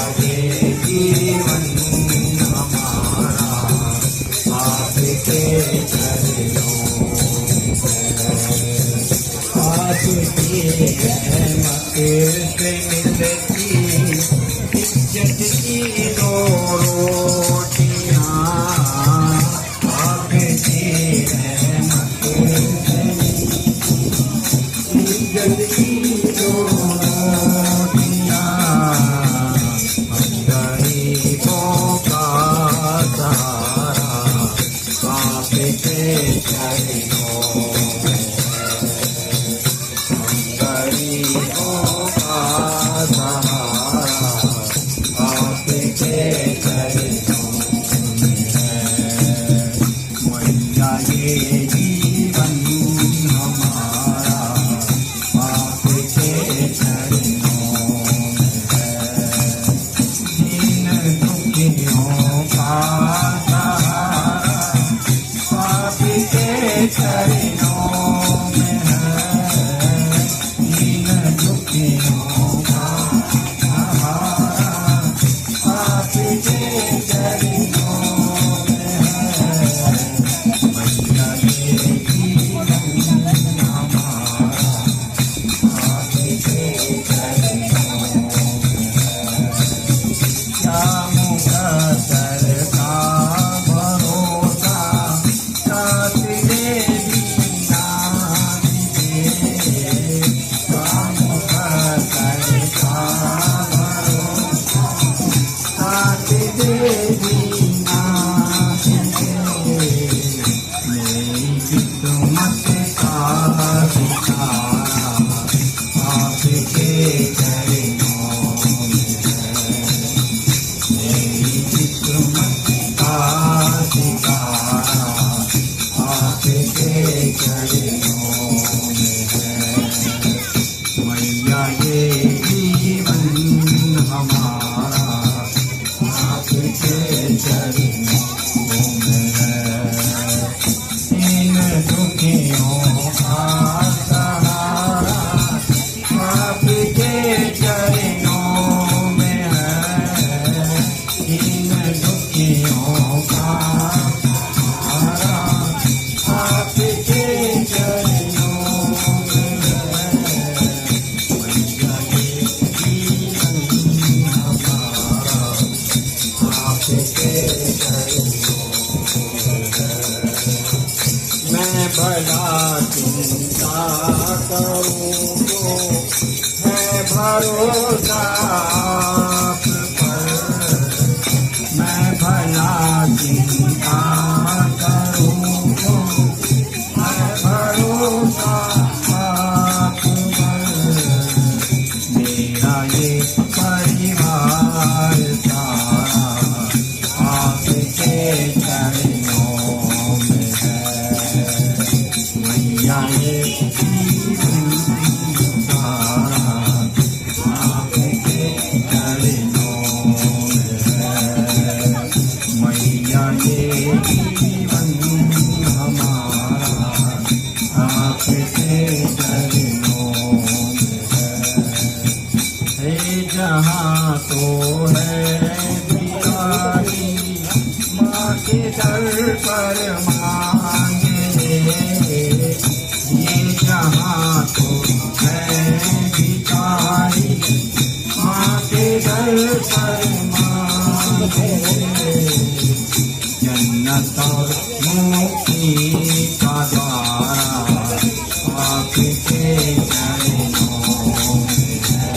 ये जीवन हमारा आपके चरणों आपकी रहमत से मिलती इज्जत की दो रोटियां आपकी रहमत से इज्जत की दो रोटियां हम गरीबों का सहारा आपके चरणों भला चिंता करूं तो है भरोसा आप पर। मैं भला चिंता करूं तो है भरोसा आप पर। मेरा ये परिवार सारा आपके चरणों में है। मैया ये जीवन सारा आपके चरणों में है। मैया ये जीवन हमारा आपके चरणों में है। जहाँ तो है भिखारी माँ के दर पर मांगे, ये जहाँ तो है भिखारी माँ के दर पर मांगे। जन्नत और मुक्ति का द्वारा आपके चरणों में है।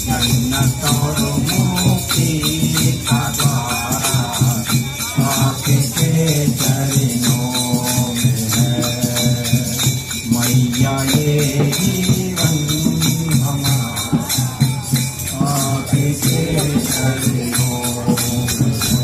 जन्नत और मुक्ति का द्वारा आपके चरणों में है। मैया ये जीवन हमारा आपके चरणों में है।